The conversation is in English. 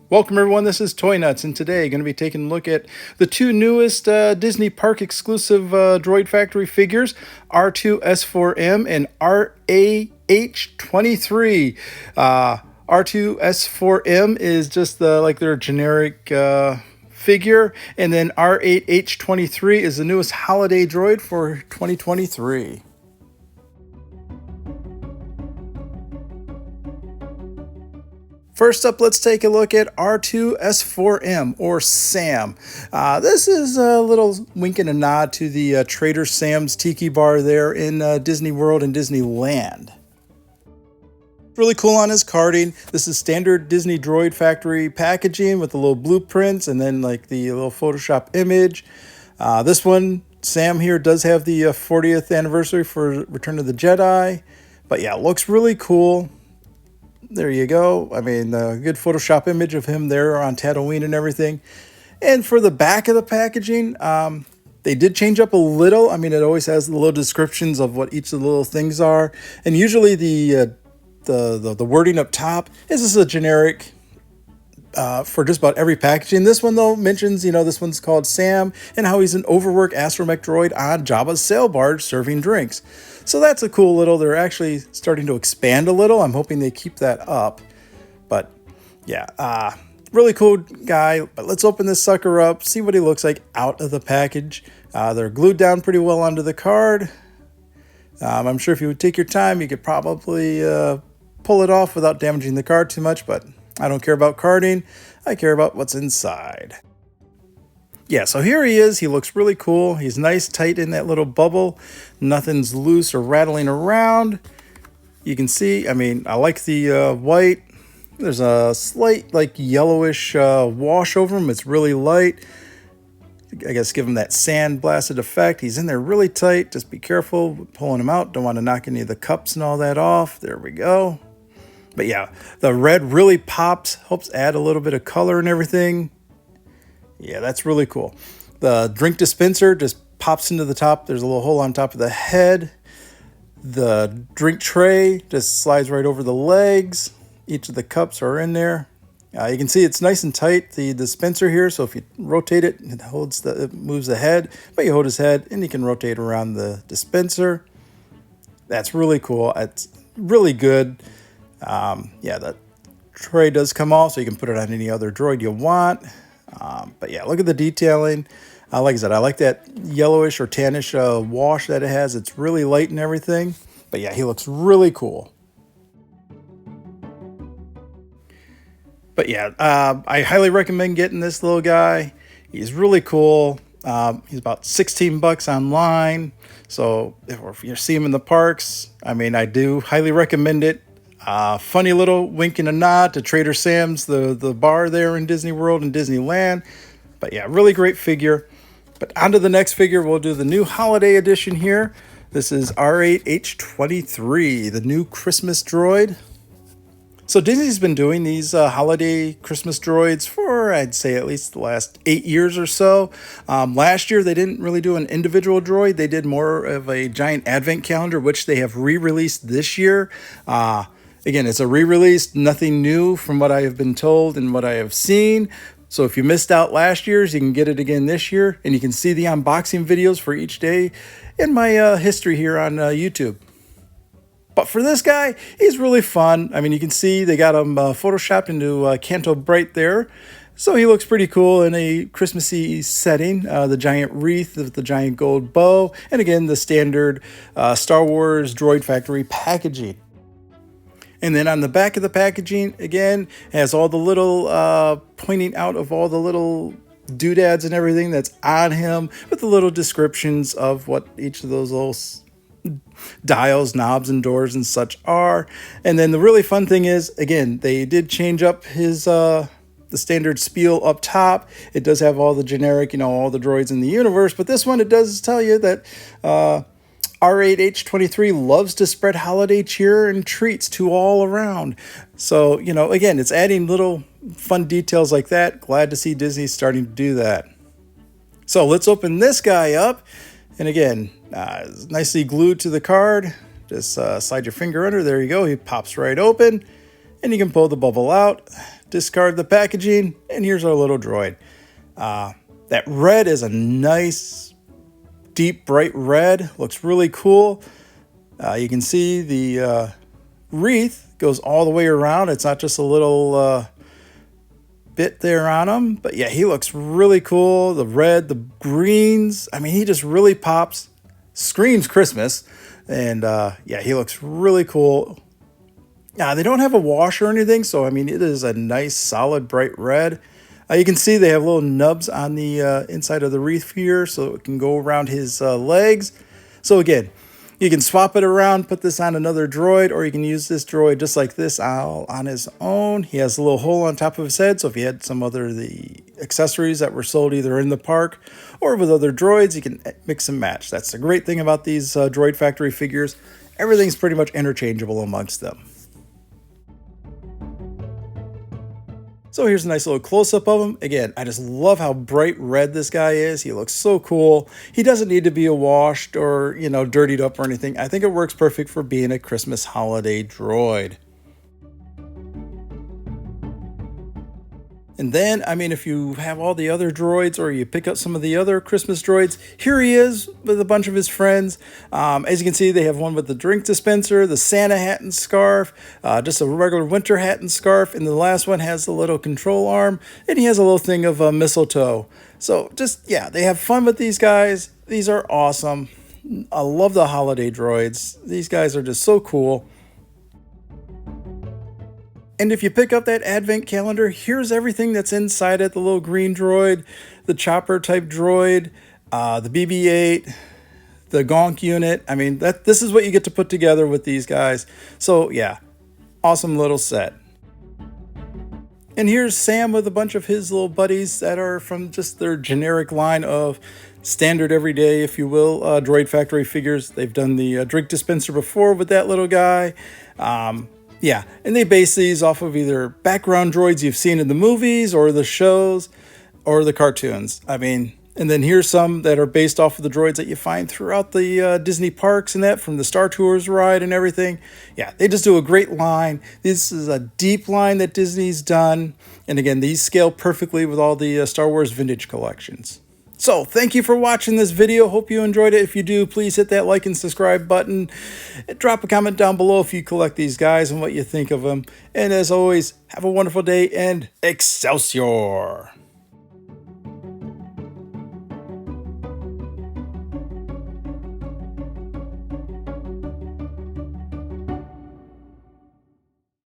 Welcome everyone, this is Toy-Nutz, and today I'm going to be taking a look at the two newest Disney Park exclusive Droid Factory figures, R2-S4M and RAH-23. R2-S4M is just like their generic figure, and then RAH-23 is the newest holiday droid for 2023. First up, let's take a look at R2-S4M, or SAM. This is a little wink and a nod to the Trader Sam's Tiki Bar there in Disney World and Disneyland. Really cool on his carding. This is standard Disney Droid Factory packaging with the little blueprints and then like the little Photoshop image. This one, Sam here does have the 40th anniversary for Return of the Jedi. But yeah, it looks really cool. There you go. I mean, a good Photoshop image of him there on Tatooine and everything. And for the back of the packaging, they did change up a little. I mean, it always has the little descriptions of what each of the little things are. And usually the wording up top is just a generic for just about every packaging. This one, though, mentions, this one's called Sam and how he's an overworked astromech droid on Jabba's sail barge serving drinks. So that's a cool little, they're actually starting to expand a little. I'm hoping they keep that up. But yeah, really cool guy. But let's open this sucker up, see what he looks like out of the package. They're glued down pretty well onto the card. I'm sure if you would take your time, you could probably pull it off without damaging the card too much, but I don't care about carding. I care about what's inside. Yeah, so here he is. He looks really cool. He's nice, tight in that little bubble. Nothing's loose or rattling around. You can see, I mean, I like the white. There's a slight, like, yellowish wash over him. It's really light. I guess give him that sand-blasted effect. He's in there really tight. Just be careful pulling him out. Don't want to knock any of the cups and all that off. There we go. But yeah, the red really pops. Helps add a little bit of color and everything. Yeah, that's really cool. The drink dispenser just pops into the top. There's a little hole on top of the head. The drink tray just slides right over the legs. Each of the cups are in there. You can see it's nice and tight, the dispenser here. So if you rotate it, it moves the head. But you hold his head and you can rotate around the dispenser. That's really cool. It's really good. Yeah, the tray does come off, so you can put it on any other droid you want. But yeah, look at the detailing. Like I said, I like that yellowish or tannish wash that it has. It's really light and everything. But yeah, he looks really cool. But yeah, I highly recommend getting this little guy. He's really cool. He's about 16 bucks online. So if you see him in the parks, I mean, I do highly recommend it. Funny little wink and a nod to Trader Sam's, the bar there in Disney World and Disneyland. But yeah, really great figure. But on to the next figure, we'll do the new holiday edition here. This is RAH-23, the new Christmas droid. So Disney's been doing these holiday Christmas droids for, I'd say, at least the last 8 years or so. Last year, they didn't really do an individual droid. They did more of a giant advent calendar, which they have re-released this year. Again, it's a re-release, nothing new from what I have been told and what I have seen. So if you missed out last year's, you can get it again this year. And you can see the unboxing videos for each day in my history here on YouTube. But for this guy, he's really fun. I mean, you can see they got him photoshopped into Canto Bright there. So he looks pretty cool in a Christmassy setting. The giant wreath with the giant gold bow. And again, the standard Star Wars Droid Factory packaging. And then on the back of the packaging, again, has all the little pointing out of all the little doodads and everything that's on him with the little descriptions of what each of those little dials, knobs, and doors and such are. And then the really fun thing is, again, they did change up his the standard spiel up top. It does have all the generic, all the droids in the universe, but this one, it does tell you that R8H23 loves to spread holiday cheer and treats to all around. So, again, it's adding little fun details like that. Glad to see Disney starting to do that. So let's open this guy up. And again, nicely glued to the card. Just slide your finger under. There you go. He pops right open. And you can pull the bubble out. discard the packaging, and here's our little droid. That red is a nice, deep, bright red. Looks really cool. You can see the wreath goes all the way around. It's not just a little bit there on him, but yeah, he looks really cool. The red, the greens, I mean, he just really pops, screams Christmas, and yeah, he looks really cool. They don't have a wash or anything, so I mean, it is a nice, solid, bright red. You can see they have little nubs on the inside of the wreath here, so it can go around his legs. So again, you can swap it around, put this on another droid, or you can use this droid just like this all on his own. He has a little hole on top of his head, so if you had some other the accessories that were sold either in the park or with other droids, you can mix and match. That's the great thing about these Droid Factory figures. Everything's pretty much interchangeable amongst them. So here's a nice little close-up of him. Again, I just love how bright red this guy is. He looks so cool. He doesn't need to be washed or, dirtied up or anything. I think it works perfect for being a Christmas holiday droid. And then, I mean, if you have all the other droids or you pick up some of the other Christmas droids, here he is with a bunch of his friends. As you can see, they have one with the drink dispenser, the Santa hat and scarf, just a regular winter hat and scarf, and the last one has the little control arm, and he has a little thing of mistletoe. So just, yeah, they have fun with these guys. These are awesome. I love the holiday droids. These guys are just so cool. And if you pick up that advent calendar, here's everything that's inside it. The little green droid, the chopper type droid, the BB-8, the gonk unit. I mean, this is what you get to put together with these guys. So yeah, awesome little set. And here's Sam with a bunch of his little buddies that are from just their generic line of standard everyday, if you will, Droid Factory figures. They've done the drink dispenser before with that little guy. Yeah, and they base these off of either background droids you've seen in the movies or the shows or the cartoons. I mean, and then here's some that are based off of the droids that you find throughout the Disney parks and that from the Star Tours ride and everything. Yeah, they just do a great line. This is a deep line that Disney's done. And again, these scale perfectly with all the Star Wars vintage collections. So thank you for watching this video. Hope you enjoyed it. If you do, please hit that like and subscribe button. Drop a comment down below if you collect these guys and what you think of them. And as always, have a wonderful day and Excelsior!